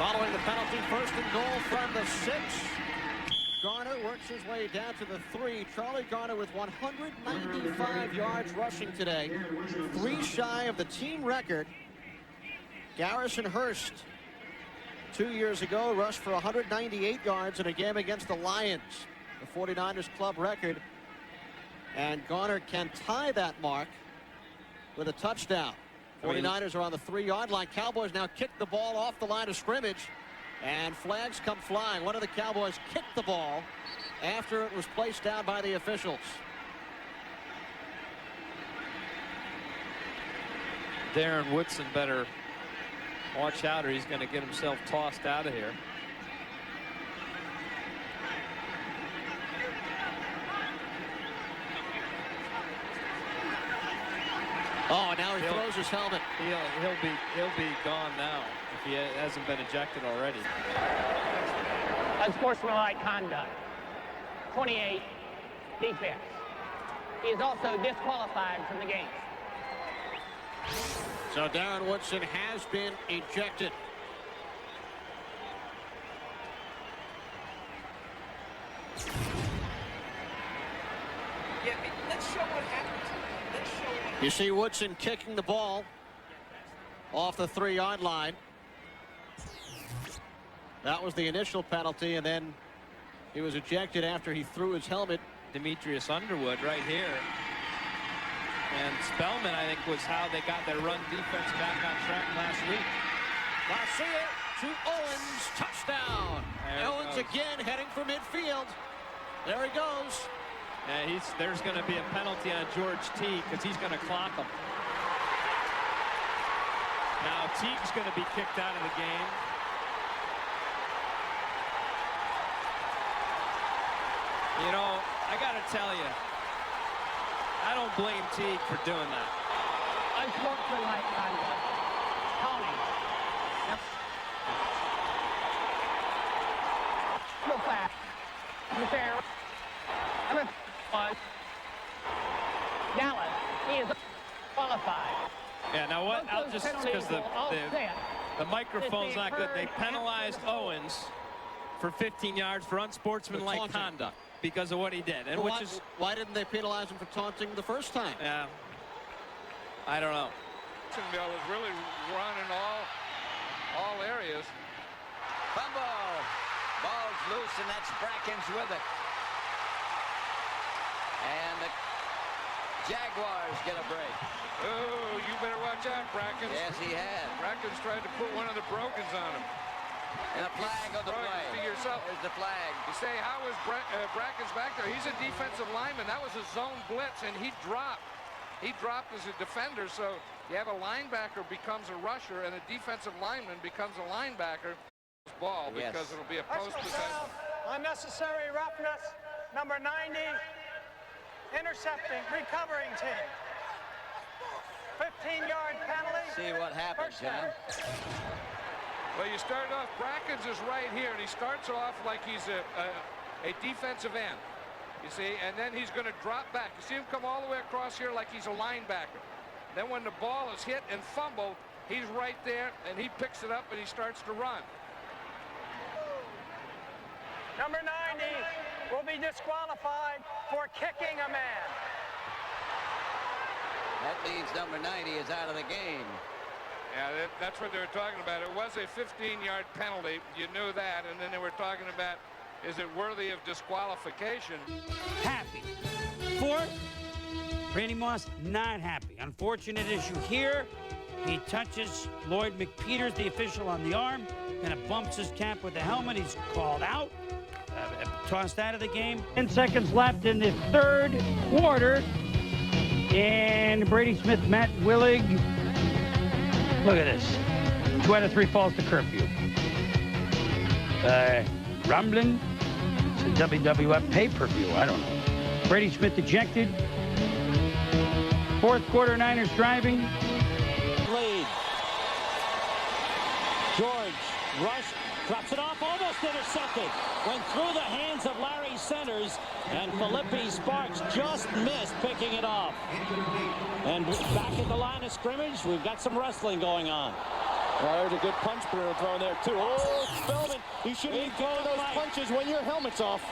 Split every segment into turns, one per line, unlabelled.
Following the penalty, first and goal from the 6. Garner works his way down to the 3. Charlie Garner with 195 yards rushing today. 3 shy of the team record. Garrison Hurst, 2 years ago, rushed for 198 yards in a game against the Lions, the 49ers club record. And Garner can tie that mark with a touchdown. 49ers are on the 3-yard line. Cowboys now kick the ball off the line of scrimmage, and flags come flying. One of the Cowboys kicked the ball after it was placed down by the officials.
Darren Woodson better watch out, or he's going to get himself tossed out of here.
Oh, now he throws his helmet.
He'll be gone now if he hasn't been ejected already.
Unsportsmanlike conduct. 28, defense. He is also disqualified from the game.
So Darren Woodson has been ejected.
Yeah, let's show what happened.
You see Woodson kicking the ball off the 3-yard line. That was the initial penalty, and then he was ejected after he threw his helmet.
Demetrius Underwood right here. And Spellman, I think, was how they got their run defense back on track last week.
Garcia to Owens, touchdown. Owens again heading for midfield. There he goes.
Yeah, there's going to be a penalty on George Teague because he's going to clock him. Now Teague's going to be kicked out of the game. You know, I got to tell you, I don't blame Teague for doing that.
Unsportsmanlike conduct. Tony. Go fast. Number 1. Dallas. He is qualified.
Yeah, now what? I'll just, because the microphone's not good. They penalized Owens for 15 yards for unsportsmanlike conduct because of what he did. And
why didn't they penalize him for taunting the first time?
Yeah, I don't know.
Jacksonville is really running all areas.
Fumble. Ball's loose, and that's Brackens with it. And the Jaguars get a break.
Oh, you better watch out, Brackens.
Yes, he has.
Brackens tried to put one of the brokens on him.
And a flag on the play.
To yourself.
There's the flag.
You say, how is Brackens back there? He's a defensive lineman. That was a zone blitz, and he dropped. He dropped as a defender, so you have a linebacker becomes a rusher, and a defensive lineman becomes a linebacker. Ball, because it'll be a post possession.
Unnecessary roughness, number 90, intercepting, recovering team. 15-yard penalty.
See what happens, John.
Well, you start off, Brackens is right here, and he starts off like he's a defensive end. You see, and then he's going to drop back. You see him come all the way across here like he's a linebacker. Then when the ball is hit and fumbled, he's right there, and he picks it up, and he starts to run.
Number 90 will be disqualified for kicking a man.
That means number 90 is out of the game.
Yeah, that's what they were talking about. It was a 15-yard penalty. You knew that. And then they were talking about, is it worthy of disqualification?
Happy. Fourth, Randy Moss not happy. Unfortunate issue here. He touches Lloyd McPeters, the official, on the arm, and it bumps his cap with the helmet. He's called out. Tossed out of the game. 10 seconds left in the third quarter. And Brady Smith, Matt Willig. Look at this. 2 out of 3 falls to curfew. Rumbling. It's a WWF pay-per-view. I don't know. Brady Smith ejected. Fourth quarter, Niners driving.
Lead. George rush. Drops it off, almost intercepted. Went through the hands of Larry Centers, and Felipe Sparks just missed picking it off. And back at the line of scrimmage, we've got some wrestling going on.
Well, there's a good punch Bruno throwing there, too. Oh, Spellman, you shouldn't be throwing those punches when your helmet's off.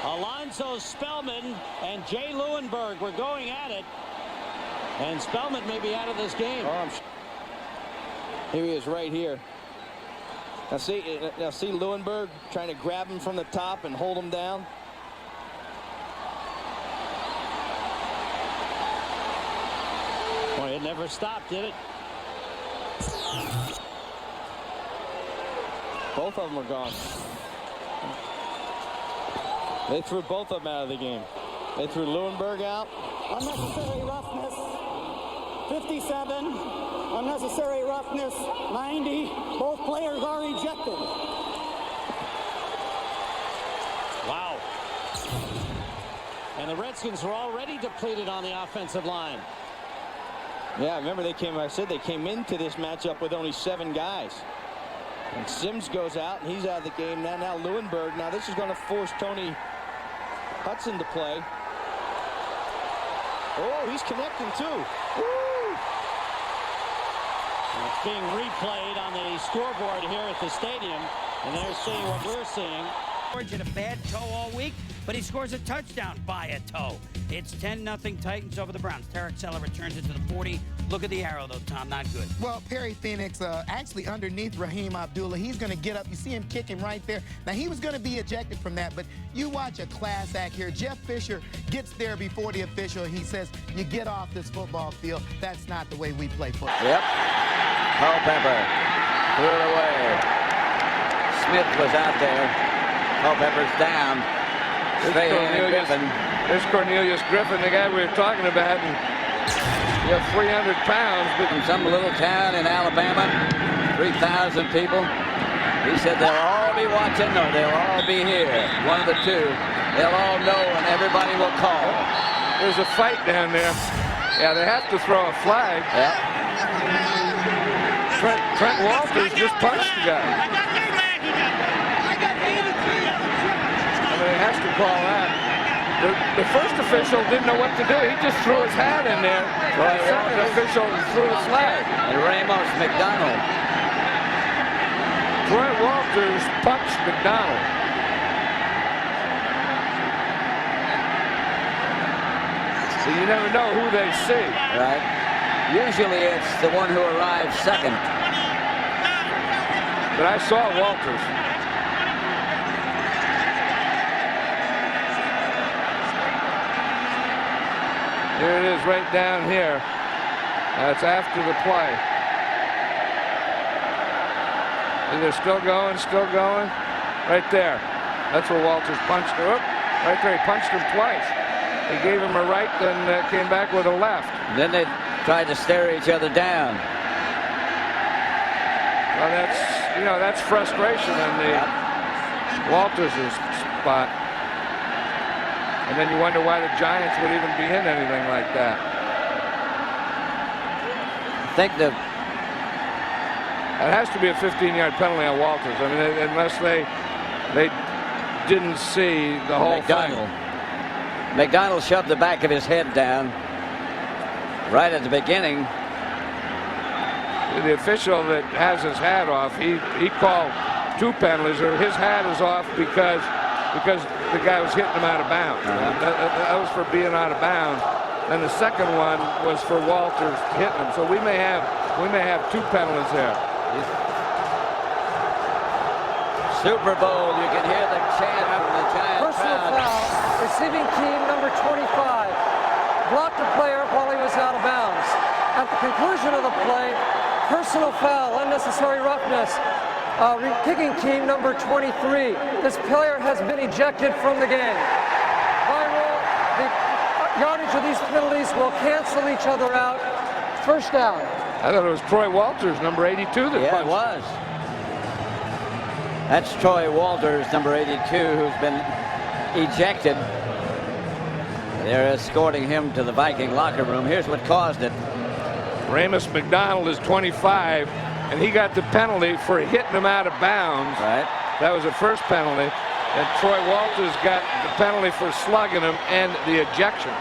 Alonzo Spellman and Jay Lewenberg were going at it. And Spellman may be out of this game.
Oh, here he is right here. Now see Lewenberg trying to grab him from the top and hold him down.
Boy, it never stopped, did it?
Both of them are gone. They threw both of them out of the game. They threw Lewenberg out.
Unnecessary roughness, 57. Unnecessary roughness, 90. Both players are ejected.
Wow. And the Redskins were already depleted on the offensive line.
Yeah, remember they came into this matchup with only 7 guys. And Sims goes out, and he's out of the game. Now Lewenberg. Now this is going to force Tony Hudson to play. Oh, he's connecting too. Woo!
It's being replayed on the scoreboard here at the stadium, and they're seeing what we're seeing.
Had a bad toe all week, but he scores a touchdown by a toe. It's 10-0 Titans over the Browns. Tarek Seller returns it to the 40. Look at the arrow, though, Tom. Not good.
Well, Perry Phoenix actually underneath Raheem Abdullah. He's going to get up. You see him kicking right there. Now, he was going to be ejected from that, but you watch a class act here. Jeff Fisher gets there before the official. He says, you get off this football field. That's not the way we play football.
Yep. Culpepper threw it away. Smith was out there. Culpepper's down.
There's Cornelius Griffin, the guy we were talking about. And he has 300 pounds.
But from some little town in Alabama, 3,000 people. He said they'll all be watching, or they'll all be here. One of the two. They'll all know, and everybody will call.
There's a fight down there. Yeah, they have to throw a flag.
Yeah.
Trent Walters just punched the guy. He has to call that. The first official didn't know what to do. He just threw his hat in there. The second official threw the flag.
And Ramos McDonald.
Troy Walters punched McDonald. So you never know who they see.
Right. Usually it's the one who arrives second.
But I saw Walters. Here it is right down here. That's after the play. And they're still going, Right there. That's where Walters punched him. Right there, he punched him twice. He gave him a right, then came back with a left.
And then they tried to stare each other down.
Well, that's frustration on the Walters' spot. And then you wonder why the Giants would even be in anything like that.
I think it
has to be a 15-yard penalty on Walters. I mean, unless they didn't see the whole thing.
McDonald shoved the back of his head down right at the beginning.
The official that has his hat off, he called 2 penalties, or his hat is off because the guy was hitting him out of bounds. That was for being out of bounds. And the second one was for Walters hitting him. So we may have 2 penalties there.
Super Bowl, you can hear the chant from the Giant
Personal
crowd.
foul, receiving team number 25. Blocked the player while he was out of bounds. At the conclusion of the play, personal foul, unnecessary roughness. Kicking team number 23. This player has been ejected from the game. By rule, the yardage of these penalties will cancel each other out. First down.
I thought it was Troy Walters, number 82, that punched.
Yeah, it was. That's Troy Walters, number 82, who's been ejected. They're escorting him to the Viking locker room. Here's what caused it.
Ramos McDonald is 25, and he got the penalty for hitting him out of bounds.
Right.
That was the first penalty. And Troy Walters got the penalty for slugging him and the ejection.